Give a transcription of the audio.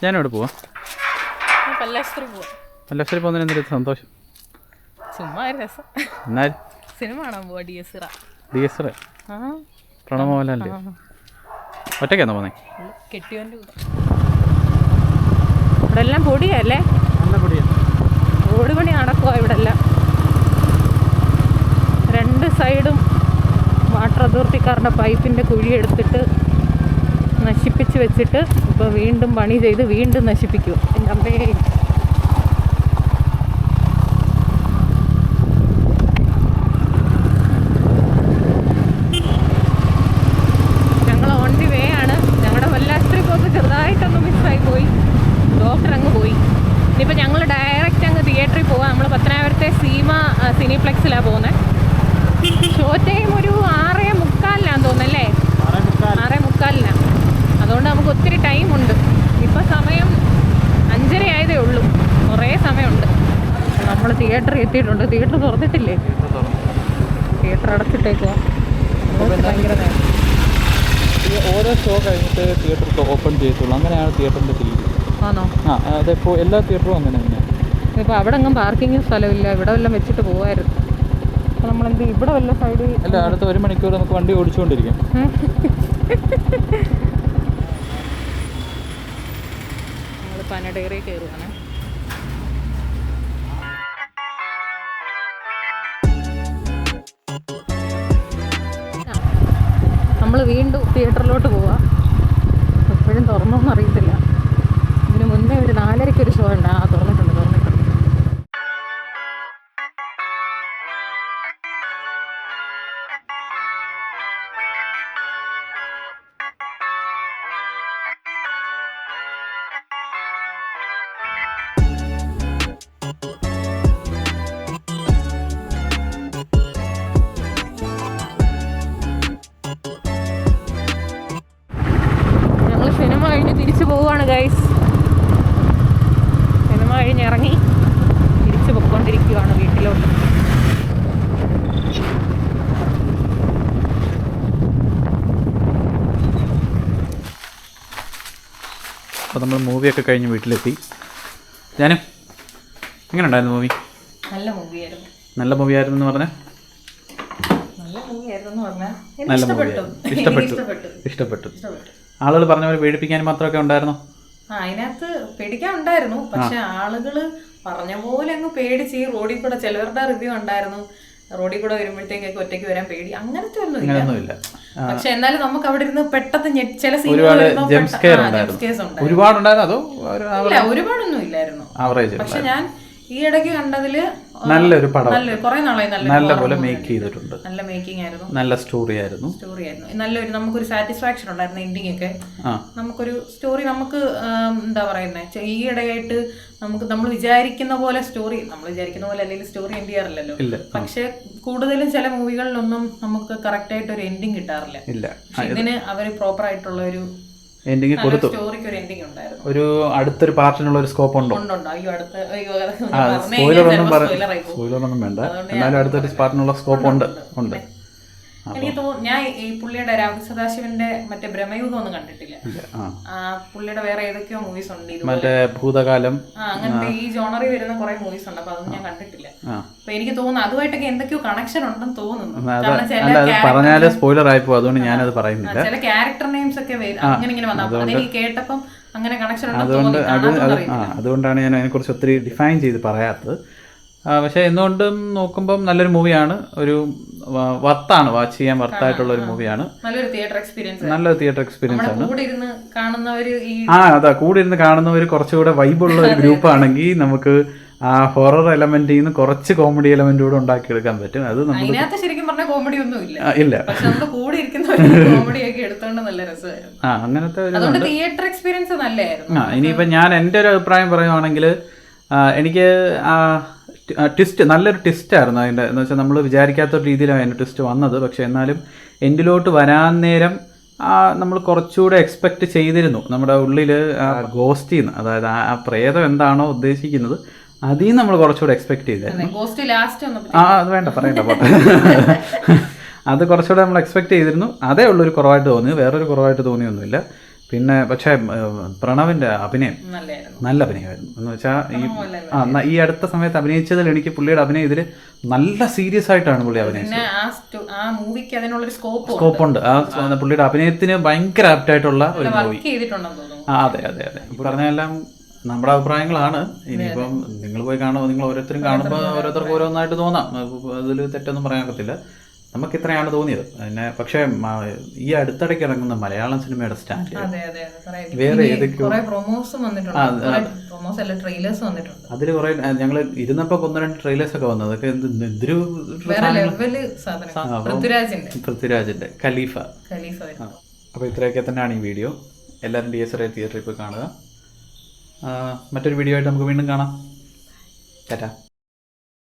ഞാനിവിടെ പോവാം. പല്ലാശ്ശേരി പോവാം. പല്ലാശ്ശേരി പോകുന്നതിന് എന്തൊരു സന്തോഷം. ചുമ്മാ രസം. എന്നാലും സിനിമ കാണാൻ പോവാ. ഡി എസ് പ്രണവ് മോഹൻലാലിൻ്റെ. ഒറ്റയ്ക്കാണോ പോകുന്നത്? കെട്ടിയോൻ്റെ കൂടെ. ഇവിടെ എല്ലാം പൊടിയല്ലേ? നല്ല പൊടിയാണ്. റോഡ് പണി നടക്കുവാ ഇവിടെ എല്ലാം. 2 സൈഡും വാട്ടർ അതോറിറ്റിക്കാരുടെ പൈപ്പിൻ്റെ കുഴി എടുത്തിട്ട് നശിപ്പിച്ച് വെച്ചിട്ട് ഇപ്പോൾ വീണ്ടും പണി ചെയ്ത് വീണ്ടും നശിപ്പിക്കും. എൻ്റെ അമ്മേ, ഞങ്ങൾ ഓൺ ദി വേ ആണ്. ഞങ്ങളുടെ പല്ലാശ്ശേരി പോക്ക് ചെറുതായിട്ടൊന്ന് മിസ്സായി പോയി. ഡോക്ടർ അങ്ങ് പോയി. ഇനിയിപ്പോൾ ഞങ്ങൾ ഡയറക്റ്റ് അങ്ങ് തിയേറ്ററിൽ പോവാം. നമ്മൾ പത്തനാപുരത്തെ സീമ സിനിപ്ലെക്സിലാണ് പോകുന്നത്. ഷോ ടൈം ഒരു 6:45 തോന്നുന്നല്ലേ? 6:45. അതുകൊണ്ട് നമുക്ക് ഒത്തിരി ടൈമുണ്ട്. ഇപ്പോൾ സമയം 5:30 ആയതേ ഉള്ളൂ. കുറേ സമയമുണ്ട്. നമ്മൾ തിയേറ്ററിൽ എത്തിയിട്ടുണ്ട്. തിയേറ്റർ തുറന്നിട്ടില്ലേ? തിയേറ്റർ അടച്ചിട്ടേക്കുവാ. ഭയങ്കര ഓരോ ഷോ കഴിഞ്ഞിട്ട് തിയേറ്റർ ഓപ്പൺ ചെയ്യത്തുള്ളൂ. അങ്ങനെയാണ് തിയേറ്ററിൻ്റെ രീതി. ആണോ? അതിപ്പോൾ എല്ലാ തിയേറ്ററും അങ്ങനെ തന്നെയാണ്. ഇപ്പോൾ അവിടെ എങ്ങും പാർക്കിങ്ങിന് സ്ഥലമില്ല. ഇവിടെ വല്ലതും വെച്ചിട്ട് പോകുമായിരുന്നു. അപ്പോൾ നമ്മളെന്ത് ഇവിടെ വല്ല സൈഡിൽ അല്ല, അടുത്ത 1 മണിക്കൂർ നമുക്ക് വണ്ടി ഓടിച്ചുകൊണ്ടിരിക്കും. ഞങ്ങൾ പനഡേറി കയറുകയാണ്. നമ്മൾ വീണ്ടും തിയേറ്ററിലോട്ട് പോവാം. എപ്പോഴും തുറന്നോന്ന് അറിയത്തില്ല. ഇതിന് മുന്നേ ഒരു 4:30 ഒരു ഷോ ഉണ്ട്. തുറന്നിട്ടുണ്ട്. സിനിമ കഴിഞ്ഞ് തിരിച്ചു പോവുകയാണ് ഗൈസ്. സിനിമ കഴിഞ്ഞിറങ്ങി തിരിച്ചു പൊയ്ക്കൊണ്ടിരിക്കുകയാണ് വീട്ടിലോട്ട്. അപ്പോൾ നമ്മൾ മൂവിയൊക്കെ കഴിഞ്ഞ് വീട്ടിലെത്തി. ഞാനും എങ്ങനെ ഉണ്ടായിരുന്നു മൂവി? നല്ല മൂവിയായിരുന്നു. നല്ല മൂവിയായിരുന്നു എന്ന് പറഞ്ഞാൽ നല്ല മൂവിയായിരുന്നു. ഇഷ്ടപ്പെട്ടു. ആളുകൾ പറഞ്ഞ പോലെ പേടിപ്പിക്കാൻ മാത്രമൊക്കെ ഉണ്ടായിരുന്നോ? അതിനകത്ത് പേടിക്കാൻ ഉണ്ടായിരുന്നു. പക്ഷെ ആളുകള് പറഞ്ഞ പോലെ അങ്ങ് പേടിച്ച് ഈ റോഡിൽ കൂടെ ചിലവരുടെ റിവ്യൂ ഉണ്ടായിരുന്നു. റോഡിൽ കൂടെ വരുമ്പോഴത്തേക്കൊക്കെ ഒറ്റയ്ക്ക് വരാൻ പേടി, അങ്ങനത്തെ ഒന്നുമില്ല. പക്ഷെ എന്നാലും നമുക്ക് അവിടെ ഇരുന്ന് പെട്ടെന്ന് ചില ഒരുപാടൊന്നും ഇല്ലായിരുന്നു. പക്ഷെ ഞാൻ ഈ ഇടയ്ക്ക് കണ്ടതില് നല്ലൊരു പടം, കുറെ നാളായി നല്ലപോലെ മേക്ക് ചെയ്തിട്ടുണ്ട്. നല്ല മേക്കിംഗ് ആയിരുന്നു. നല്ല സ്റ്റോറി ആയിരുന്നു. നല്ലൊരു നമുക്കൊരു സാറ്റിസ്ഫാക്ഷൻ ഉണ്ടായിരുന്നു. എൻഡിങ് ഒക്കെ നമുക്കൊരു സ്റ്റോറി നമുക്ക് എന്താ പറയുന്നത്, ഈ ഇടയായിട്ട് നമുക്ക് നമ്മൾ വിചാരിക്കുന്ന പോലെ സ്റ്റോറി, നമ്മൾ വിചാരിക്കുന്ന പോലെ അല്ലെങ്കിൽ സ്റ്റോറി എൻഡ് ചെയ്യാറില്ലല്ലോ. പക്ഷെ കൂടുതലും ചില മൂവികളിലൊന്നും നമുക്ക് കറക്റ്റ് ആയിട്ട് ഒരു എൻഡിങ് കിട്ടാറില്ല. ഇതിന് അവർ പ്രോപ്പർ ആയിട്ടുള്ള ഒരു എൻഡിങ് കൊടുത്തു. സ്റ്റോറിക്ക് ഒരു എൻഡിങ് ഉണ്ടായിരുന്നു. ഒരു അടുത്തൊരു പാർട്ടിനുള്ള ഒരു സ്കോപ്പ് ഉണ്ടോ? സ്പോയിലറൊന്നും വേണ്ട, എന്നാലും അടുത്തൊരു പാർട്ടിനുള്ള സ്കോപ്പ് ഉണ്ട്. എനിക്ക് തോന്നുന്നു ഞാൻ ഈ പുള്ളിയുടെ രാഹുൽ സദാശിവന്റെ മറ്റേ ബ്രഹ്മയുഗം ഒന്നും കണ്ടിട്ടില്ല. പുള്ളിയുടെ വേറെ ഏതൊക്കെയോ മൂവീസ് ഉണ്ട്, മറ്റേ ഭൂതകാലം, അങ്ങനത്തെ ഈ ജോണറിൽ വരുന്ന കുറെ മൂവീസ് ഉണ്ട്. അപ്പൊ അതൊന്നും ഞാൻ കണ്ടിട്ടില്ല. അപ്പൊ എനിക്ക് തോന്നുന്നു അതുമായിട്ടൊക്കെ എന്തൊക്കെയോ കണക്ഷൻ ഉണ്ടെന്ന് തോന്നുന്നു. പറഞ്ഞാല് സ്പോയിലർ ആയിപ്പോ, അതുകൊണ്ട് ഞാനത് പറയുന്നില്ല. ചില ക്യാരക്ടർ നെയിംസ് ഒക്കെ അങ്ങനെ വന്നു. അതെനിക്ക് കേട്ടപ്പം അങ്ങനെ കണക്ഷൻ അതുകൊണ്ടാണ് ഞാൻ അതിനെക്കുറിച്ച് ഒത്തിരി ഡിഫൈൻ ചെയ്ത് പറയാത്തത്. പക്ഷെ എന്തുകൊണ്ടും നോക്കുമ്പം നല്ലൊരു മൂവിയാണ്. ഒരു വർത്താണ്, വാച്ച് ചെയ്യാൻ വർത്തായിട്ടുള്ള ഒരു മൂവിയാണ്. നല്ലൊരു തിയേറ്റർ എക്സ്പീരിയൻസ് ആണ്. അതാ, കൂടെ ഇരുന്ന് കാണുന്നവർ കുറച്ചുകൂടെ വൈബുള്ള ഒരു ഗ്രൂപ്പ് ആണെങ്കിൽ നമുക്ക് ആ ഹൊറർ എലമെന്റിൽ നിന്ന് കുറച്ച് കോമഡി എലമെന്റ് കൂടെ ഉണ്ടാക്കിയെടുക്കാൻ പറ്റും. അത് ശരിക്കും പറഞ്ഞാൽ കോമഡി ഒന്നും ഇല്ല. അങ്ങനത്തെ തിയേറ്റർ എക്സ്പീരിയൻസ് നല്ലതായിരുന്നു. ഇനിയിപ്പോ ഞാൻ എൻ്റെ ഒരു അഭിപ്രായം പറയുവാണെങ്കിൽ എനിക്ക് ട്വിസ്റ്റ്, നല്ലൊരു ട്വിസ്റ്റായിരുന്നു അതിൻ്റെ. എന്ന് വെച്ചാൽ നമ്മൾ വിചാരിക്കാത്ത രീതിയിലാണ് അതിൻ്റെ ട്വിസ്റ്റ് വന്നത്. പക്ഷെ എന്നാലും എൻഡിലോട്ട് വരാൻ നേരം നമ്മൾ കുറച്ചുകൂടെ എക്സ്പെക്റ്റ് ചെയ്തിരുന്നു. നമ്മുടെ ഉള്ളിൽ ആ ഗോസ്റ്റിൽ നിന്ന്, അതായത് ആ പ്രേതം എന്താണോ ഉദ്ദേശിക്കുന്നത് അതിൽ നിന്ന് നമ്മൾ കുറച്ചുകൂടെ എക്സ്പെക്ട് ചെയ്തായിരുന്നു. അത് വേണ്ട, പറയണ്ട പോട്ടെ. അത് കുറച്ചുകൂടെ നമ്മൾ എക്സ്പെക്ട് ചെയ്തിരുന്നു. അതേ ഉള്ളൊരു കുറവായിട്ട് തോന്നി, വേറൊരു കുറവായിട്ട് തോന്നിയൊന്നുമില്ല. പിന്നെ പക്ഷേ പ്രണവിൻ്റെ അഭിനയം നല്ലായിരുന്നു. നല്ല അഭിനയമായിരുന്നു എന്ന് വെച്ചാൽ ഈ അടുത്ത സമയത്ത് അഭിനയിച്ചതിൽ എനിക്ക് പുള്ളിയുടെ അഭിനയം ഇതിൽ നല്ല സീരിയസ് ആയിട്ടാണ് പുള്ളി അഭിനയിച്ചത്. പിന്നെ ആ മൂവിക്ക് അതിനുള്ളൊരു സ്കോപ്പുണ്ട്. ആ പുള്ളിയുടെ അഭിനയത്തിന് ഭയങ്കര ആപ്റ്റായിട്ടുള്ള ഒരു മൂവി. അതെ അതെ അതെ. പറഞ്ഞെല്ലാം നമ്മുടെ അഭിപ്രായങ്ങളാണ്. ഇനിയിപ്പം നിങ്ങൾ പോയി കാണുമ്പോൾ നിങ്ങൾ ഓരോരുത്തരും കാണുമ്പോൾ ഓരോരുത്തർക്ക് ഓരോന്നായിട്ട് തോന്നാം. അതിൽ തെറ്റൊന്നും പറയാൻ പറ്റില്ല. നമുക്ക് ഇത്രയാണ് തോന്നിയത്. പിന്നെ പക്ഷേ ഈ അടുത്തിടയ്ക്ക് ഇറങ്ങുന്ന മലയാളം സിനിമയുടെ സ്റ്റാൻഡ് വേറെ ഏതൊക്കെയോ അതിൽ കുറെ ഞങ്ങൾ ഇരുന്നപ്പോൾ 1-2 ട്രെയിലേഴ്സ് ഒക്കെ വന്നത്. അതൊക്കെ എന്തൊരു പൃഥ്വിരാജിന്റെ ഖലീഫ. അപ്പോൾ ഇത്രയൊക്കെ തന്നെയാണ് ഈ വീഡിയോ. എല്ലാവരും DSRA തിയേറ്ററിൽ പോയി കാണുക. മറ്റൊരു വീഡിയോ ആയിട്ട് നമുക്ക് വീണ്ടും കാണാം. ടാറ്റാ.